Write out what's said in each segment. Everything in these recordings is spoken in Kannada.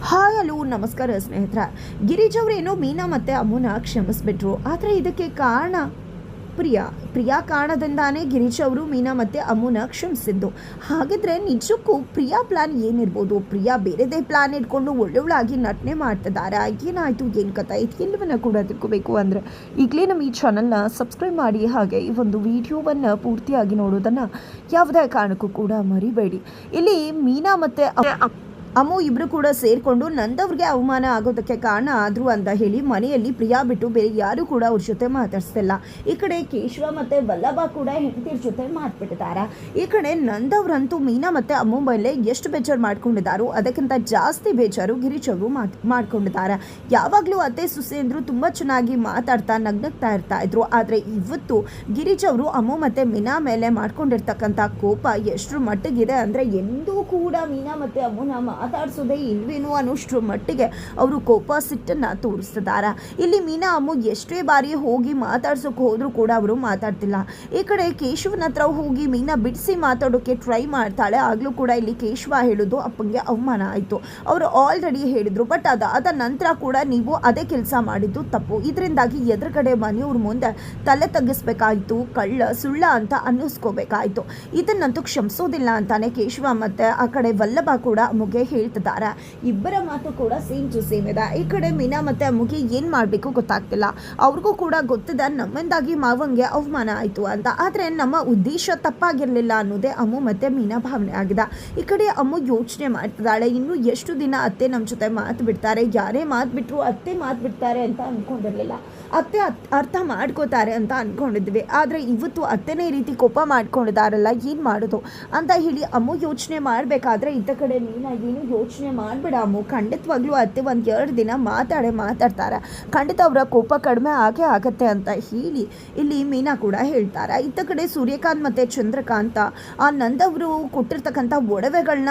ಹಾಯ್ ಹಲೋ ನಮಸ್ಕಾರ ಸ್ನೇಹಿತರ. ಗಿರೀಶ್ ಅವರೇನೋ ಮೀನಾ ಮತ್ತು ಅಮ್ಮನ ಕ್ಷಮಿಸ್ಬಿಟ್ರು. ಆದರೆ ಇದಕ್ಕೆ ಕಾರಣ ಪ್ರಿಯಾ ಕಾರಣದಿಂದಾನೇ ಗಿರೀಶ್ ಅವರು ಮೀನಾ ಮತ್ತು ಅಮ್ಮನ ಕ್ಷಮಿಸಿದ್ದು. ಹಾಗಿದ್ರೆ ನಿಜಕ್ಕೂ ಪ್ರಿಯಾ ಪ್ಲಾನ್ ಏನಿರ್ಬೋದು? ಪ್ರಿಯಾ ಬೇರೆದೇ ಪ್ಲಾನ್ ಇಟ್ಕೊಂಡು ಒಳ್ಳೊಳ್ಳಾಗಿ ನಟನೆ ಮಾಡ್ತಿದ್ದಾರೆ. ಏನಾಯಿತು, ಏನು ಕಥೆ, ಇದೆಲ್ಲವನ್ನ ಕೂಡ ತಿಳ್ಕೋಬೇಕು ಅಂದರೆ ಈಗಲೇ ನಮ್ಮ ಈ ಚಾನಲ್ನ ಸಬ್ಸ್ಕ್ರೈಬ್ ಮಾಡಿ. ಹಾಗೆ ಈ ಒಂದು ವಿಡಿಯೋವನ್ನು ಪೂರ್ತಿಯಾಗಿ ನೋಡೋದನ್ನು ಯಾವುದೇ ಕಾರಣಕ್ಕೂ ಕೂಡ ಮರಿಬೇಡಿ. ಇಲ್ಲಿ ಮೀನಾ ಮತ್ತು ಅಮ್ಮು ಇಬ್ಬರು ಕೂಡ ಸೇರಿಕೊಂಡು ನಂದವ್ರಿಗೆ ಅವಮಾನ ಆಗೋದಕ್ಕೆ ಕಾರಣ ಆದರು ಅಂತ ಹೇಳಿ ಮನೆಯಲ್ಲಿ ಪ್ರಿಯಾ ಬಿಟ್ಟು ಬೇರೆ ಯಾರು ಕೂಡ ಅವ್ರ ಜೊತೆ ಮಾತಾಡಿಸ್ತಿಲ್ಲ. ಈ ಕಡೆ ಕೇಶವ ಮತ್ತು ವಲ್ಲಭ ಕೂಡ ಹೆಂಡತಿರ ಜೊತೆ ಮಾತ್ಬಿಟ್ಟಿದ್ದಾರೆ. ಈ ಕಡೆ ನಂದವ್ರಂತೂ ಮೀನಾ ಮತ್ತು ಅಮ್ಮು ಮೇಲೆ ಎಷ್ಟು ಬೇಜಾರು ಮಾಡ್ಕೊಂಡಿದ್ದಾರೋ ಅದಕ್ಕಿಂತ ಜಾಸ್ತಿ ಬೇಜಾರು ಗಿರೀಶ್ ಅವರು ಮಾಡ್ಕೊಂಡಿದ್ದಾರೆ. ಯಾವಾಗಲೂ ಅತ್ತೆ ಸೊಸೆ ಅಂದರು ತುಂಬ ಚೆನ್ನಾಗಿ ಮಾತಾಡ್ತಾ ನಗ್ನಗ್ತಾ ಇರ್ತಾ ಇದ್ರು. ಆದರೆ ಇವತ್ತು ಗಿರೀಶ್ ಅವರು ಅಮ್ಮು ಮತ್ತು ಮೀನಾ ಮೇಲೆ ಮಾಡ್ಕೊಂಡಿರ್ತಕ್ಕಂಥ ಕೋಪ ಎಷ್ಟರ ಮಟ್ಟಿಗಿದೆ ಅಂದರೆ ಎಂದೂ ಕೂಡ ಮೀನಾ ಮತ್ತು ಅಮ್ಮನ ಮಾತಾಡ್ಸೋದೇ ಇಲ್ವೇನೋ ಅನ್ನೋಷ್ಟ್ರ ಮಟ್ಟಿಗೆ ಅವರು ಕೋಪ ಸಿಟ್ಟನ್ನು ತೋರಿಸ್ತಿದ್ದಾರೆ. ಇಲ್ಲಿ ಮೀನಾ ಅಮ್ಮು ಎಷ್ಟೇ ಬಾರಿ ಹೋಗಿ ಮಾತಾಡ್ಸೋಕೆ ಹೋದರೂ ಕೂಡ ಅವರು ಮಾತಾಡ್ತಿಲ್ಲ. ಈ ಕಡೆ ಕೇಶವನ ಹತ್ರ ಹೋಗಿ ಮೀನಾ ಬಿಡಿಸಿ ಮಾತಾಡೋಕ್ಕೆ ಟ್ರೈ ಮಾಡ್ತಾಳೆ. ಆಗಲೂ ಕೂಡ ಇಲ್ಲಿ ಕೇಶವ ಹೇಳೋದು ಅಪ್ಪಂಗೆ ಅವಮಾನ ಆಯಿತು. ಅವರು ಆಲ್ರೆಡಿ ಹೇಳಿದರು, ಬಟ್ ಅದಾದ ನಂತರ ಕೂಡ ನೀವು ಅದೇ ಕೆಲಸ ಮಾಡಿದ್ದು ತಪ್ಪು. ಇದರಿಂದಾಗಿ ಎದುರುಗಡೆ ಮನೆಯವ್ರ ಮುಂದೆ ತಲೆ ತಗ್ಗಿಸ್ಬೇಕಾಯಿತು, ಸುಳ್ಳ ಅಂತ ಅನ್ನಿಸ್ಕೋಬೇಕಾಯಿತು. ಇದನ್ನಂತೂ ಕ್ಷಮಿಸೋದಿಲ್ಲ ಅಂತಾನೆ ಕೇಶವ ಮತ್ತು ಆ ಕಡೆ ವಲ್ಲಭ ಕೂಡ ಅಮ್ಮಗೆ ಹೇಳ್ತಿದ್ದಾರೆ. ಇಬ್ಬರ ಮಾತು ಕೂಡ ಸೇಮ್ ಟು ಸೇಮ್ ಇದೆ. ಈ ಕಡೆ ಮೀನಾ ಮತ್ತೆ ಅಮ್ಮಗೆ ಏನು ಮಾಡಬೇಕು ಗೊತ್ತಾಗ್ತಿಲ್ಲ. ಅವ್ರಿಗೂ ಕೂಡ ಗೊತ್ತಿದೆ ನಮ್ಮಿಂದಾಗಿ ಮಾವಂಗೆ ಅವಮಾನ ಆಯಿತು ಅಂತ. ಆದರೆ ನಮ್ಮ ಉದ್ದೇಶ ತಪ್ಪಾಗಿರಲಿಲ್ಲ ಅನ್ನೋದೇ ಅಮ್ಮು ಮತ್ತು ಮೀನಾ ಭಾವನೆ ಆಗಿದೆ. ಈ ಕಡೆ ಅಮ್ಮು ಯೋಚನೆ ಮಾಡ್ತಿದ್ದಾಳೆ, ಇನ್ನು ಎಷ್ಟು ದಿನ ಅತ್ತೆ ನಮ್ಮ ಜೊತೆ ಮಾತು ಬಿಡ್ತಾರೆ, ಯಾರೇ ಮಾತು ಬಿಟ್ಟರು ಅತ್ತೆ ಮಾತು ಬಿಡ್ತಾರೆ ಅಂತ ಅಂದ್ಕೊಂಡಿರಲಿಲ್ಲ. ಅತ್ತೆ ಅರ್ಥ ಮಾಡ್ಕೋತಾರೆ ಅಂತ ಅಂದ್ಕೊಂಡಿದ್ವಿ. ಆದರೆ ಇವತ್ತು ಅತ್ತೆನೇ ಈ ರೀತಿ ಕೋಪ ಮಾಡ್ಕೊಂಡಿದ್ದಾರಲ್ಲ, ಏನು ಮಾಡೋದು ಅಂತ ಹೇಳಿ ಅಮ್ಮು ಯೋಚನೆ ಮಾಡಬೇಕಾದ್ರೆ ಇದ್ದ ಕಡೆ ಮೀನಾ ಏನು ಯೋಚನೆ ಮಾಡಬೇಡ ಅಮ್ಮು, ಖಂಡಿತವಾಗ್ಲೂ ಅತ್ತೆ ಒಂದು 2 ದಿನ ಮಾತಾಡ್ತಾರೆ, ಖಂಡಿತ ಅವರ ಕೋಪ ಕಡಿಮೆ ಆಗತ್ತೆ ಅಂತ ಹೇಳಿ ಇಲ್ಲಿ ಮೀನಾ ಕೂಡ ಹೇಳ್ತಾರೆ. ಇತ್ತ ಕಡೆ ಸೂರ್ಯಕಾಂತ್ ಮತ್ತು ಚಂದ್ರಕಾಂತ ಆ ನಂದವರು ಕೊಟ್ಟಿರ್ತಕ್ಕಂಥ ಒಡವೆಗಳನ್ನ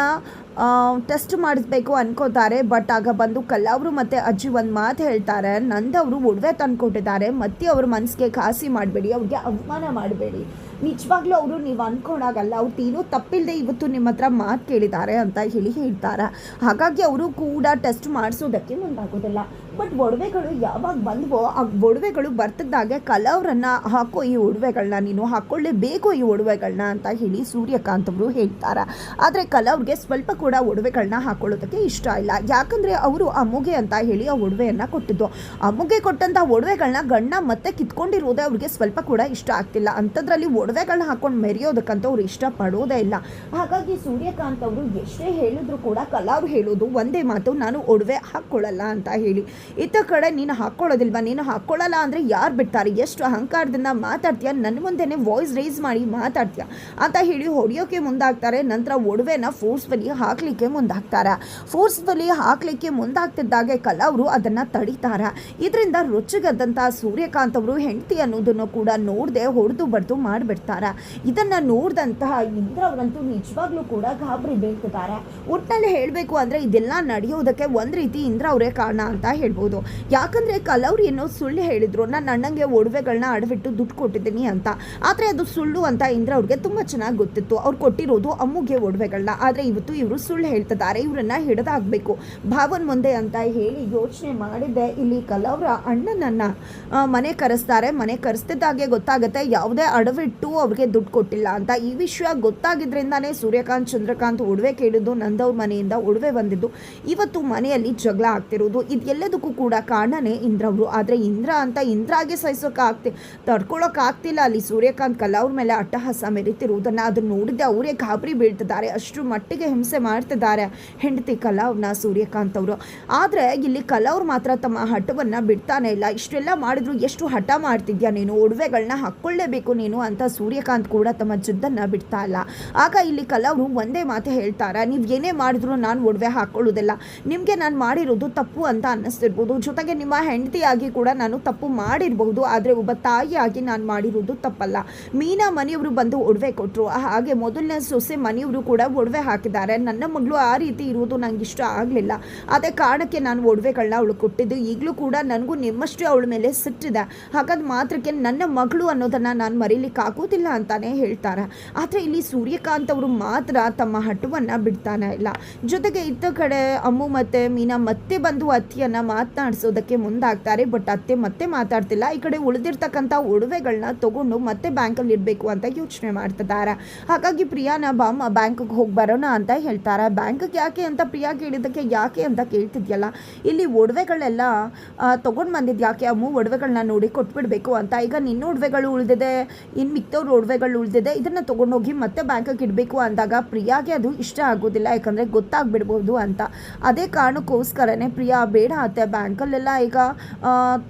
ಟೆಸ್ಟ್ ಮಾಡಿಸ್ಬೇಕು ಅನ್ಕೋತಾರೆ. ಬಟ್ ಆಗ ಬಂದು ಕಲ್ಲವರು ಮತ್ತು ಅಜ್ಜಿ ಒಂದು ಮಾತು ಹೇಳ್ತಾರೆ, ನಂದವರು ಒಡವೆ ತಂದ್ಕೊಟ್ಟಿದ್ದಾರೆ, ಮತ್ತೆ ಅವ್ರ ಮನಸ್ಸಿಗೆ ಕಾಸಿ ಮಾಡಬೇಡಿ, ಅವ್ರಿಗೆ ಅವಮಾನ ಮಾಡಬೇಡಿ. ನಿಜವಾಗ್ಲೂ ಅವರು ನೀವು ಅಂದ್ಕೊಂಡಾಗಲ್ಲ, ಅವ್ರು ಏನೂ ತಪ್ಪಿಲ್ಲದೆ ಇವತ್ತು ನಿಮ್ಮ ಹತ್ರ ಮಾತು ಕೇಳಿದ್ದಾರೆ ಅಂತ ಹೇಳಿ ಹೇಳ್ತಾರೆ. ಹಾಗಾಗಿ ಅವರು ಕೂಡ ಟೆಸ್ಟ್ ಮಾಡಿಸೋದಕ್ಕೆ ಮುಂದಾಗೋದಿಲ್ಲ. ಬಟ್ ಒಡವೆಗಳು ಯಾವಾಗ ಬಂದವೋ ಆ ಒಡವೆಗಳು ಬರ್ತಿದ್ದಾಗೆ ಕಲವ್ರನ್ನು ಹಾಕೋ, ಈ ಒಡವೆಗಳನ್ನ ನೀನು ಹಾಕ್ಕೊಳ್ಳೇಬೇಕು ಈ ಒಡವೆಗಳನ್ನ ಅಂತ ಹೇಳಿ ಸೂರ್ಯಕಾಂತ್ ಅವರು ಹೇಳ್ತಾರೆ. ಆದರೆ ಕಲವ್ರಿಗೆ ಸ್ವಲ್ಪ ಕೂಡ ಒಡವೆಗಳನ್ನ ಹಾಕೊಳ್ಳೋದಕ್ಕೆ ಇಷ್ಟ ಇಲ್ಲ. ಯಾಕಂದರೆ ಅವರು ಅಮ್ಮಗೆ ಅಂತ ಹೇಳಿ ಆ ಒಡವೆಯನ್ನು ಕೊಟ್ಟಿದ್ದು. ಅಮ್ಮಗೆ ಕೊಟ್ಟಂಥ ಒಡವೆಗಳನ್ನ ಗಂಡ ಮತ್ತೆ ಕಿತ್ಕೊಂಡಿರೋದೇ ಅವ್ರಿಗೆ ಸ್ವಲ್ಪ ಕೂಡ ಇಷ್ಟ ಆಗ್ತಿಲ್ಲ. ಅಂಥದ್ರಲ್ಲಿ ಒಡವೆಗಳನ್ನ ಹಾಕೊಂಡು ಮೆರೆಯೋದಕ್ಕಂತ ಅವ್ರು ಇಷ್ಟಪಡೋದೇ ಇಲ್ಲ. ಹಾಗಾಗಿ ಸೂರ್ಯಕಾಂತ್ ಅವರು ಎಷ್ಟೇ ಹೇಳಿದ್ರು ಕೂಡ ಕಲಾವ್ ಹೇಳೋದು ಒಂದೇ ಮಾತು, ನಾನು ಒಡವೆ ಹಾಕ್ಕೊಳ್ಳಲ್ಲ ಅಂತ ಹೇಳಿ. ಇತ್ತ ಕಡೆ ನೀನು ಹಾಕ್ಕೊಳ್ಳೋದಿಲ್ವಾ, ನೀನು ಹಾಕ್ಕೊಳ್ಳಲ್ಲ ಅಂದರೆ ಯಾರು ಬಿಡ್ತಾರೆ, ಎಷ್ಟು ಅಹಂಕಾರದಿಂದ ಮಾತಾಡ್ತೀಯ, ನನ್ನ ಮುಂದೆನೇ ವಾಯ್ಸ್ ರೈಸ್ ಮಾಡಿ ಮಾತಾಡ್ತೀಯ ಅಂತ ಹೇಳಿ ಹೊಡೆಯೋಕ್ಕೆ ಮುಂದಾಗ್ತಾರೆ. ನಂತರ ಒಡವೆನ ಫೋರ್ಸ್ಫುಲಿ ಹಾಕಲಿಕ್ಕೆ ಮುಂದಾಗ್ತಿದ್ದಾಗೆ ಕಲಾವರು ಅದನ್ನು ತಡೀತಾರೆ. ಇದರಿಂದ ರುಚಿಗದ್ದಂಥ ಸೂರ್ಯಕಾಂತ್ ಅವರು ಹೆಂಡತಿ ಅನ್ನೋದನ್ನು ಕೂಡ ನೋಡದೆ ಹೊಡೆದು ಬಡ್ದು ಮಾಡಿಬಿಡ್ತಾರೆ. ಇದನ್ನು ನೋಡಿದಂತಹ ಇಂದ್ರ ಅವರಂತೂ ನಿಜವಾಗ್ಲೂ ಕೂಡ ಗಾಬರಿ ಬೀಳ್ತಿದ್ದಾರೆ. ಒಟ್ಟಿನಲ್ಲಿ ಹೇಳಬೇಕು ಅಂದರೆ ಇದೆಲ್ಲ ನಡೆಯೋದಕ್ಕೆ ಒಂದು ರೀತಿ ಇಂದ್ರ ಅವರೇ ಕಾರಣ ಅಂತ ಹೇಳ್ಬೋದು. ಯಾಕಂದರೆ ಕಲವ್ರು ಏನೋ ಸುಳ್ಳು ಹೇಳಿದ್ರು, ನಾನು ಅಣ್ಣಂಗೆ ಒಡವೆಗಳನ್ನ ಅಡವಿಟ್ಟು ದುಡ್ಡು ಕೊಟ್ಟಿದ್ದೀನಿ ಅಂತ. ಆದರೆ ಅದು ಸುಳ್ಳು ಅಂತ ಇಂದ್ರ ಅವ್ರಿಗೆ ತುಂಬ ಚೆನ್ನಾಗಿ ಗೊತ್ತಿತ್ತು. ಅವ್ರು ಕೊಟ್ಟಿರೋದು ಅಮ್ಮಗೆ ಒಡವೆಗಳನ್ನ. ಆದರೆ ಇವತ್ತು ಇವರು ಸುಳ್ಳು ಹೇಳ್ತಿದ್ದಾರೆ, ಇವರನ್ನು ಹಿಡಿದಾಗಬೇಕು ಭಾವನ್ ಮುಂದೆ ಅಂತ ಹೇಳಿ ಯೋಚನೆ ಮಾಡಿದ್ದೆ. ಇಲ್ಲಿ ಕಲವ್ರ ಅಣ್ಣನನ್ನು ಮನೆ ಕರೆಸ್ತಾರೆ. ಮನೆ ಕರೆಸ್ತಿದ್ದಾಗೆ ಗೊತ್ತಾಗುತ್ತೆ ಯಾವುದೇ ಅಡವಿಟ್ಟು ಅವ್ರಿಗೆ ದುಡ್ಡು ಕೊಟ್ಟಿಲ್ಲ ಅಂತ. ಈ ವಿಷಯ ಗೊತ್ತಾಗಿದ್ರಿಂದಾನೇ ಸೂರ್ಯಕಾಂತ್ ಚಂದ್ರಕಾಂತ್ ಒಡವೆ ಕೇಳಿದ್ದು, ನಂದವ್ರ ಮನೆಯಿಂದ ಒಡವೆ ಬಂದಿದ್ದು, ಇವತ್ತು ಮನೆಯಲ್ಲಿ ಜಗಳ ಆಗ್ತಿರೋದು. ಇದೆಲ್ಲದಕ್ಕೂ ಕೂಡ ಕಾರಣನೇ ಇಂದ್ರವರು. ಆದರೆ ಇಂದ್ರಾಗೆ ತಡ್ಕೊಳ್ಳೋಕ್ಕಾಗ್ತಿಲ್ಲ. ಅಲ್ಲಿ ಸೂರ್ಯಕಾಂತ್ ಕಲಾವ್ರ ಮೇಲೆ ಅಟ್ಟಹಾಸ ಮೆರಿತಿರುವುದನ್ನು ಅದನ್ನು ನೋಡಿದ್ದೆ ಅವರೇ ಗಾಬರಿ ಬೀಳ್ತಿದ್ದಾರೆ. ಅಷ್ಟರ ಮಟ್ಟಿಗೆ ಹಿಂಸೆ ಮಾಡ್ತಿದ್ದಾರೆ ಹೆಂಡತಿ ಕಲಾವ್ನ ಸೂರ್ಯಕಾಂತ್ ಅವರು. ಆದರೆ ಇಲ್ಲಿ ಕಲಾವ್ರು ಮಾತ್ರ ತಮ್ಮ ಹಠವನ್ನು ಬಿಡ್ತಾನೆ ಇಲ್ಲ. ಇಷ್ಟೆಲ್ಲ ಮಾಡಿದ್ರು ಎಷ್ಟು ಹಠ ಮಾಡ್ತಿದ್ಯಾ ನೀನು, ಒಡವೆಗಳನ್ನ ಹಾಕ್ಕೊಳ್ಳೇಬೇಕು ನೀನು ಅಂತ ಸೂರ್ಯಕಾಂತ್ ಕೂಡ ತಮ್ಮ ಜಿದ್ದನ್ನು ಬಿಡ್ತಾ ಇಲ್ಲ. ಆಗ ಇಲ್ಲಿ ಕಲಾವ್ರು ಒಂದೇ ಮಾತು ಹೇಳ್ತಾರೆ, ನೀವು ಏನೇ ಮಾಡಿದ್ರು ನಾನು ಒಡವೆ ಹಾಕ್ಕೊಳ್ಳೋದಿಲ್ಲ, ನಿಮಗೆ ನಾನು ಮಾಡಿರೋದು ತಪ್ಪು ಅಂತ ಅನ್ನಿಸ್ತಿರೋ ಆಗಿರ್ಬೋದು, ಜೊತೆಗೆ ನಿಮ್ಮ ಹೆಂಡತಿಯಾಗಿ ಕೂಡ ನಾನು ತಪ್ಪು ಮಾಡಿರಬಹುದು, ಆದರೆ ಒಬ್ಬ ತಾಯಿಯಾಗಿ ನಾನು ಮಾಡಿರೋದು ತಪ್ಪಲ್ಲ. ಮೀನಾ ಮನೆಯವರು ಬಂದು ಒಡವೆ ಕೊಟ್ಟರು, ಹಾಗೆ ಮೊದಲನೇ ಸೊಸೆ ಮನೆಯವರು ಕೂಡ ಒಡವೆ ಹಾಕಿದ್ದಾರೆ. ನನ್ನ ಮಗಳು ಆ ರೀತಿ ಇರುವುದು ನಂಗೆ ಇಷ್ಟ ಆಗಲಿಲ್ಲ, ಅದೇ ಕಾರಣಕ್ಕೆ ನಾನು ಒಡವೆಗಳನ್ನ ಅವಳು ಕೊಟ್ಟಿದ್ದು. ಈಗಲೂ ಕೂಡ ನನಗೂ ನಿಮ್ಮಷ್ಟು ಅವಳ ಮೇಲೆ ಸಿಟ್ಟಿದೆ, ಹಾಗಾದ ಮಾತ್ರಕ್ಕೆ ನನ್ನ ಮಗಳು ಅನ್ನೋದನ್ನು ನಾನು ಮರೀಲಿಕ್ಕೆ ಆಗೋದಿಲ್ಲ ಅಂತಾನೆ ಹೇಳ್ತಾರೆ. ಆದರೆ ಇಲ್ಲಿ ಸೂರ್ಯಕಾಂತ್ ಅವರು ಮಾತ್ರ ತಮ್ಮ ಹಠವನ್ನು ಬಿಡ್ತಾನೆ ಇಲ್ಲ. ಜೊತೆಗೆ ಇತ್ತ ಕಡೆ ಅಮ್ಮು ಮತ್ತು ಮೀನಾ ಮತ್ತೆ ಬಂದು ಅತ್ತಿಯನ್ನು ಮಾತನಾಡಿಸೋದಕ್ಕೆ ಮುಂದಾಗ್ತಾರೆ. ಬಟ್ ಅತ್ತೆ ಮತ್ತೆ ಮಾತಾಡ್ತಿಲ್ಲ. ಈ ಕಡೆ ಉಳಿದಿರ್ತಕ್ಕಂಥ ಒಡವೆಗಳನ್ನ ತಗೊಂಡು ಮತ್ತೆ ಬ್ಯಾಂಕಲ್ಲಿ ಇಡಬೇಕು ಅಂತ ಯೋಚನೆ ಮಾಡ್ತಿದ್ದಾರೆ. ಹಾಗಾಗಿ ಪ್ರಿಯಾನ ಬಾಮ್ಮ ಬ್ಯಾಂಕಿಗೆ ಹೋಗಿ ಬರೋಣ ಅಂತ ಹೇಳ್ತಾರೆ. ಬ್ಯಾಂಕಿಗೆ ಯಾಕೆ ಅಂತ ಪ್ರಿಯಾ ಕೇಳಿದ್ದಕ್ಕೆ ಯಾಕೆ ಅಂತ ಕೇಳ್ತಿದ್ಯಲ್ಲ, ಇಲ್ಲಿ ಒಡವೆಗಳೆಲ್ಲ ತೊಗೊಂಡು ಬಂದಿದ್ದು ಯಾಕೆ ಅಮ್ಮು, ಒಡವೆಗಳನ್ನ ನೋಡಿ ಕೊಟ್ಬಿಡ್ಬೇಕು ಅಂತ. ಈಗ ನಿನ್ನ ಒಡವೆಗಳು ಉಳಿದಿದೆ, ಇನ್ನು ಮಿಕ್ತವ್ರ ಒಡವೆಗಳು ಉಳಿದಿದೆ, ಇದನ್ನು ತೊಗೊಂಡೋಗಿ ಮತ್ತೆ ಬ್ಯಾಂಕಿಗೆ ಇಡಬೇಕು ಅಂದಾಗ ಪ್ರಿಯಾಗೆ ಅದು ಇಷ್ಟ ಆಗೋದಿಲ್ಲ, ಯಾಕಂದರೆ ಗೊತ್ತಾಗ್ಬಿಡ್ಬೋದು ಅಂತ. ಅದೇ ಕಾರಣಕ್ಕೋಸ್ಕರನೇ ಪ್ರಿಯಾ ಬೇಡ ಅತ್ತೆ, ಬ್ಯಾಂಕಲ್ಲೆಲ್ಲ ಈಗ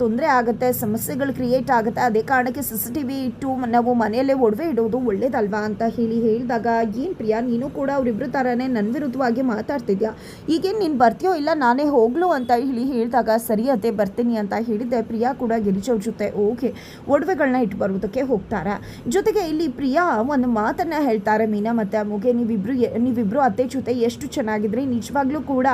ತೊಂದರೆ ಆಗುತ್ತೆ, ಸಮಸ್ಯೆಗಳು ಕ್ರಿಯೇಟ್ ಆಗುತ್ತೆ, ಅದೇ ಕಾರಣಕ್ಕೆ CCTV ಇಟ್ಟು ನಾವು ಮನೆಯಲ್ಲೇ ಒಡವೆ ಇಡೋದು ಒಳ್ಳೇದಲ್ವಾ ಅಂತ ಹೇಳಿದಾಗ, ಏನು ಪ್ರಿಯಾ ನೀನು ಕೂಡ ಅವರಿಬ್ಬರು ಥರನೇ ನನ್ನ ವಿರುದ್ಧವಾಗಿ ಮಾತಾಡ್ತಿದ್ಯಾ, ಈಗೇನು ನೀನು ಬರ್ತೀಯೋ ಇಲ್ಲ ನಾನೇ ಹೋಗ್ಲು ಅಂತ ಹೇಳಿದಾಗ, ಸರಿ ಅತ್ತೆ ಬರ್ತೀನಿ ಅಂತ ಹೇಳಿದ್ದೆ. ಪ್ರಿಯಾ ಕೂಡ ಗಿರಿಜವ್ರ ಜೊತೆ ಓಕೆ ಒಡವೆಗಳನ್ನ ಇಟ್ಟು ಬರೋದಕ್ಕೆ ಹೋಗ್ತಾರೆ. ಜೊತೆಗೆ ಇಲ್ಲಿ ಪ್ರಿಯಾ ಒಂದು ಮಾತನ್ನು ಹೇಳ್ತಾರೆ ಮೀನಾ ಮತ್ತು ಅಮ್ಮುಗೆ, ನೀವಿಬ್ರು ಅತ್ತೆ ಜೊತೆ ಎಷ್ಟು ಚೆನ್ನಾಗಿದ್ರಿ, ನಿಜವಾಗ್ಲೂ ಕೂಡ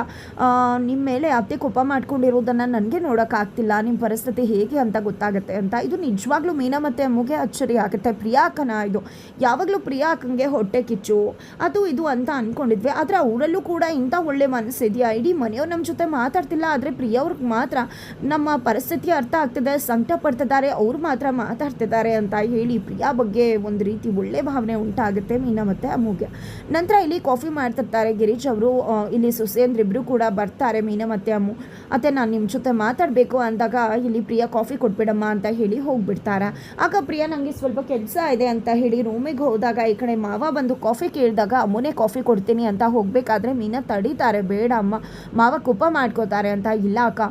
ನಿಮ್ಮ ಮೇಲೆ ಅತ್ತೆ ಕೋಪ ಮಾಡ್ಕೊಂಡಿರೋದನ್ನು ನನಗೆ ನೋಡೋಕ್ಕಾಗ್ತಿಲ್ಲ, ನಿಮ್ಮ ಪರಿಸ್ಥಿತಿ ಹೇಗೆ ಅಂತ ಗೊತ್ತಾಗುತ್ತೆ ಅಂತ. ಇದು ನಿಜವಾಗ್ಲೂ ಮೀನಾ ಮತ್ತು ಅಮ್ಮುಗೆ ಅಚ್ಚರಿ ಆಗುತ್ತೆ. ಪ್ರಿಯಾ ಅಕ್ಕನ ಇದು ಯಾವಾಗಲೂ ಪ್ರಿಯಾ ಅಕ್ಕಂಗೆ ಹೊಟ್ಟೆ ಕಿಚ್ಚು ಅದು ಇದು ಅಂತ ಅಂದ್ಕೊಂಡಿದ್ವಿ, ಆದರೆ ಅವರಲ್ಲೂ ಕೂಡ ಇಂಥ ಒಳ್ಳೆ ಮನಸ್ಸಿದೆಯಾ, ಇಡೀ ಮನೆಯವ್ರು ನಮ್ಮ ಜೊತೆ ಮಾತಾಡ್ತಿಲ್ಲ, ಆದರೆ ಪ್ರಿಯವ್ರಿಗೆ ಮಾತ್ರ ನಮ್ಮ ಪರಿಸ್ಥಿತಿ ಅರ್ಥ ಆಗ್ತಿದೆ, ಸಂಕಟ ಪಡ್ತಿದ್ದಾರೆ, ಅವ್ರು ಮಾತ್ರ ಮಾತಾಡ್ತಿದ್ದಾರೆ ಅಂತ ಹೇಳಿ ಪ್ರಿಯಾ ಬಗ್ಗೆ ಒಂದು ರೀತಿ ಒಳ್ಳೆ ಭಾವನೆ ಉಂಟಾಗುತ್ತೆ ಮೀನಾ ಮತ್ತು ಅಮ್ಮುಗೆ. ನಂತರ ಇಲ್ಲಿ ಕಾಫಿ ಮಾಡ್ತಿರ್ತಾರೆ ಗಿರೀಶ್ ಅವರು, ಇಲ್ಲಿ ಸೊಸೆಯಂದ್ರಿಬ್ರು ಕೂಡ ಬರ್ತಾರೆ ಮೀನಾ ಮತ್ತು ಅಮ್ಮು. ಅತ್ತೆ ನಾನು ನಿಮ್ಮ ಜೊತೆ ಮಾತಾಡಬೇಕು ಅಂದಾಗ ಇಲ್ಲಿ ಪ್ರಿಯಾ ಕಾಫಿ ಕೊಟ್ಬಿಡಮ್ಮ ಅಂತ ಹೇಳಿ ಹೋಗ್ಬಿಡ್ತಾರೆ. ಆಗ ಪ್ರಿಯಾ ನನಗೆ ಸ್ವಲ್ಪ ಕೆಲಸ ಇದೆ ಅಂತ ಹೇಳಿ ರೂಮಿಗೆ ಹೋದಾಗ ಈ ಕಡೆ ಮಾವ ಬಂದು ಕಾಫಿ ಕೇಳಿದಾಗ ಅಮ್ಮನೇ ಕಾಫಿ ಕೊಡ್ತೀನಿ ಅಂತ ಹೋಗಬೇಕಾದ್ರೆ ಮೀನಾ ತಡೀತಾರೆ, ಬೇಡ ಅಮ್ಮ ಮಾವ ಕೋಪ ಮಾಡ್ಕೋತಾರೆ ಅಂತ. ಇಲ್ಲ ಅಕ್ಕ,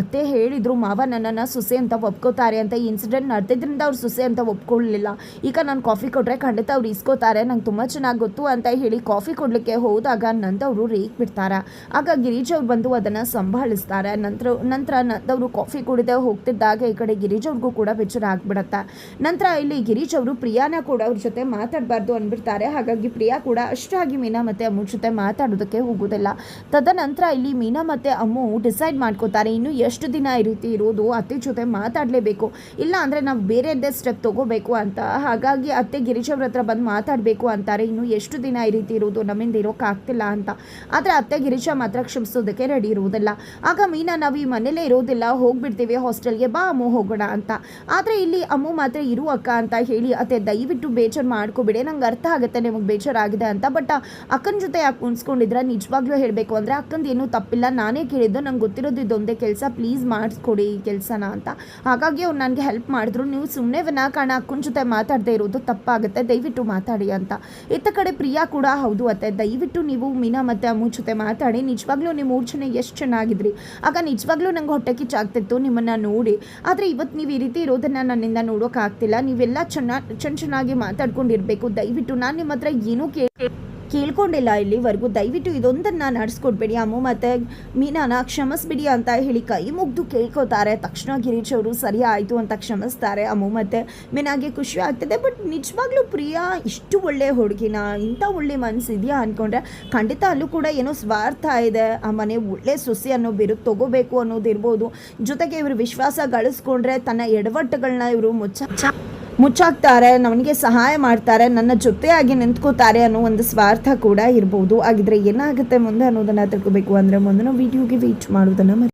ಅತ್ತೆ ಹೇಳಿದರು ಮಾವ ನನ್ನನ್ನು ಸೊಸೆ ಅಂತ ಒಪ್ಕೋತಾರೆ ಅಂತ, ಈ ಇನ್ಸಿಡೆಂಟ್ ನಡೆದಿದ್ದರಿಂದ ಅವ್ರು ಸೊಸೆ ಅಂತ ಒಪ್ಕೊಳ್ಳಲಿಲ್ಲ, ಈಗ ನಾನು ಕಾಫಿ ಕೊಟ್ಟರೆ ಖಂಡಿತ ಅವ್ರು ಇಸ್ಕೋತಾರೆ, ನಂಗೆ ತುಂಬ ಚೆನ್ನಾಗಿ ಗೊತ್ತು ಅಂತ ಹೇಳಿ ಕಾಫಿ ಕೊಡಲಿಕ್ಕೆ ಹೋದಾಗ ನಂದವರು ರೇಕ್ ಬಿಡ್ತಾರೆ. ಆಗ ಗಿರೀಶ್ ಅವ್ರು ಬಂದು ಅದನ್ನು ಸಂಭಾಳಿಸ್ತಾರೆ. ನಂತರ ನಂದವರು ಕಾಫಿ ಕುಡಿದೇ ಹೋಗ್ತಿದ್ದಾಗ ಈ ಕಡೆ ಗಿರೀಶ್ ಅವ್ರಿಗೂ ಕೂಡ ಬೇಜಾರು ಆಗ್ಬಿಡತ್ತೆ. ನಂತರ ಇಲ್ಲಿ ಗಿರೀಶ್ ಅವರು ಪ್ರಿಯಾನ ಕೂಡ ಅವ್ರ ಜೊತೆ ಮಾತಾಡಬಾರ್ದು ಅಂದ್ಬಿಡ್ತಾರೆ. ಹಾಗಾಗಿ ಪ್ರಿಯಾ ಕೂಡ ಅಷ್ಟಾಗಿ ಮೀನಾ ಮತ್ತು ಅಮ್ಮು ಜೊತೆ ಮಾತಾಡೋದಕ್ಕೆ ಹೋಗೋದಿಲ್ಲ. ತದನಂತರ ಇಲ್ಲಿ ಮೀನಾ ಮತ್ತು ಅಮ್ಮು ಡಿಸೈಡ್ ಮಾಡ್ಕೋತಾರೆ, ಇನ್ನು ಎಷ್ಟು ದಿನ ಈ ರೀತಿ ಇರೋದು, ಅತ್ತೆ ಜೊತೆ ಮಾತಾಡಲೇಬೇಕು, ಇಲ್ಲ ಅಂದರೆ ನಾವು ಬೇರೆಯದ್ದೇ ಸ್ಟೆಪ್ ತೊಗೋಬೇಕು ಅಂತ. ಹಾಗಾಗಿ ಅತ್ತೆ ಗಿರೀಶ್ ಅವ್ರ ಹತ್ರ ಬಂದು ಮಾತಾಡಬೇಕು ಅಂತಾರೆ, ಇನ್ನು ಎಷ್ಟು ದಿನ ಈ ರೀತಿ ಇರೋದು, ನಮ್ಮಿಂದ ಇರೋಕ್ಕಾಗ್ತಿಲ್ಲ ಅಂತ. ಆದರೆ ಅತ್ತೆ ಗಿರೀಶ ಮಾತ್ರ ಕ್ಷಮಿಸೋದಕ್ಕೆ ರೆಡಿ ಇರುವುದಿಲ್ಲ. ಆಗ ಮೀನಾ ನಾವು ಈ ಮನೇಲೇ ಇರೋದಿಲ್ಲ, ಹೋಗ್ಬಿಡ್ತೀವಿ ಹಾಸ್ಟೆಲ್ಗೆ, ಬಾ ಅಮ್ಮು ಹೋಗೋಣ ಅಂತ. ಆದರೆ ಇಲ್ಲಿ ಅಮ್ಮು ಮಾತ್ರ ಇರು ಅಕ್ಕ ಅಂತ ಹೇಳಿ, ಅತ್ತೆ ದಯವಿಟ್ಟು ಬೇಜಾರು ಮಾಡ್ಕೋಬೇಡಿ, ನಂಗೆ ಅರ್ಥ ಆಗುತ್ತೆ ನಿಮಗೆ ಬೇಜಾರಾಗಿದೆ ಅಂತ, ಬಟ್ ಅಕ್ಕನ ಜೊತೆ ಯಾಕೆ ಉಣಿಸ್ಕೊಂಡಿದ್ರೆ, ನಿಜವಾಗ್ಲೂ ಹೇಳಬೇಕು ಅಂದರೆ ಅಕ್ಕಂದು ಏನೂ ತಪ್ಪಿಲ್ಲ, ನಾನೇ ಕೇಳಿದ್ದು, ನಂಗೆ ಗೊತ್ತಿರೋದು ಇದೊಂದೇ ಕೆಲಸ, ಪ್ಲೀಸ್ ಮಾಡಿಸ್ಕೊಡಿ ಈ ಕೆಲಸನ ಅಂತ. ಹಾಗಾಗಿ ಅವ್ರು ನನಗೆ ಹೆಲ್ಪ್ ಮಾಡಿದ್ರು, ನೀವು ಸುಮ್ಮನೆ ವಿನಾಕಾರಣ ಅಕ್ಕನ ಜೊತೆ ಮಾತಾಡದೇ ಇರೋದು ತಪ್ಪಾಗುತ್ತೆ, ದಯವಿಟ್ಟು ಮಾತಾಡಿ ಅಂತ. ಇತ್ತ ಕಡೆ ಪ್ರಿಯಾ ಕೂಡ ಹೌದು ಅತ್ತೆ, ದಯವಿಟ್ಟು ನೀವು ಮೀನಾ ಮತ್ತು ಅಮ್ಮು ಜೊತೆ ಮಾತಾಡಿ, ನಿಜವಾಗ್ಲೂ ನಿಮ್ಮ 3 ಜನ ಎಷ್ಟು ಚೆನ್ನಾಗಿದ್ರಿ, ಆಗ ನಿಜವಾಗ್ಲೂ ನಂಗೆ ಹೊಟ್ಟೆ ಕಿಚ್ಚಾಗ್ತಿತ್ತು ನಿಮ್ಮನ್ನು ನೋಡಿ, ಆದರೆ ಇವತ್ತು ನೀವು ಈ ರೀತಿ ಇರೋದನ್ನು ನನ್ನಿಂದ ನೋಡೋಕ್ಕಾಗ್ತಿಲ್ಲ, ನೀವೆಲ್ಲ ಚೆನ್ನಾಗಿ ಮಾತಾಡ್ಕೊಂಡಿರಬೇಕು, ದಯವಿಟ್ಟು ನಾನು ನಿಮ್ಮ ಹತ್ರ ಏನೂ ಕೇಳ್ಕೊಂಡಿಲ್ಲ ಇಲ್ಲಿವರೆಗೂ, ದಯವಿಟ್ಟು ಇದೊಂದನ್ನು ನಡೆಸ್ಕೊಡ್ಬೇಡಿ, ಅಮ್ಮು ಮತ್ತು ಮೀನಾನ ಕ್ಷಮಿಸ್ಬಿಡಿ ಅಂತ ಹೇಳಿ ಕೈ ಮುಗ್ದು ಕೇಳ್ಕೊತಾರೆ. ತಕ್ಷಣ ಗಿರೀಶ್ ಅವರು ಸರಿ ಆಯಿತು ಅಂತ ಕ್ಷಮಿಸ್ತಾರೆ. ಅಮ್ಮು ಮತ್ತು ಮೀನಾಗೆ ಖುಷಿ ಆಗ್ತದೆ. ಬಟ್ ನಿಜವಾಗ್ಲೂ ಪ್ರಿಯಾ ಇಷ್ಟು ಒಳ್ಳೆ ಹುಡುಗಿನ, ಇಂಥ ಒಳ್ಳೆ ಮನಸ್ಸಿದೆಯಾ ಅಂದ್ಕೊಂಡ್ರೆ ಖಂಡಿತ ಅಲ್ಲೂ ಕೂಡ ಏನೋ ಸ್ವಾರ್ಥ ಇದೆ, ಆ ಮನೆ ಒಳ್ಳೆ ಸೊಸೆ ಅನ್ನೋ ಬಿರುದು ತೊಗೋಬೇಕು ಅನ್ನೋದಿರ್ಬೋದು. ಜೊತೆಗೆ ಇವರು ವಿಶ್ವಾಸ ಗಳಿಸ್ಕೊಂಡ್ರೆ ತನ್ನ ಎಡವಟ್ಟುಗಳನ್ನ ಇವರು ಮುಚ್ಚಾಕ್ತಾರೆ, ನನಗೆ ಸಹಾಯ ಮಾಡ್ತಾರೆ, ನನ್ನ ಜೊತೆಯಾಗಿ ನಿಂತ್ಕೋತಾರೆ ಅನ್ನೋ ಒಂದು ಸ್ವಾರ್ಥ ಕೂಡ ಇರ್ಬೋದು. ಹಾಗಿದ್ರೆ ಏನಾಗುತ್ತೆ ಮುಂದೆ ಅನ್ನೋದನ್ನು ತಿಳ್ಕೋಬೇಕು ಅಂದರೆ ಮುಂದಿನ ವಿಡಿಯೋಗೆ ವೇಟ್ ಮಾಡೋದನ್ನು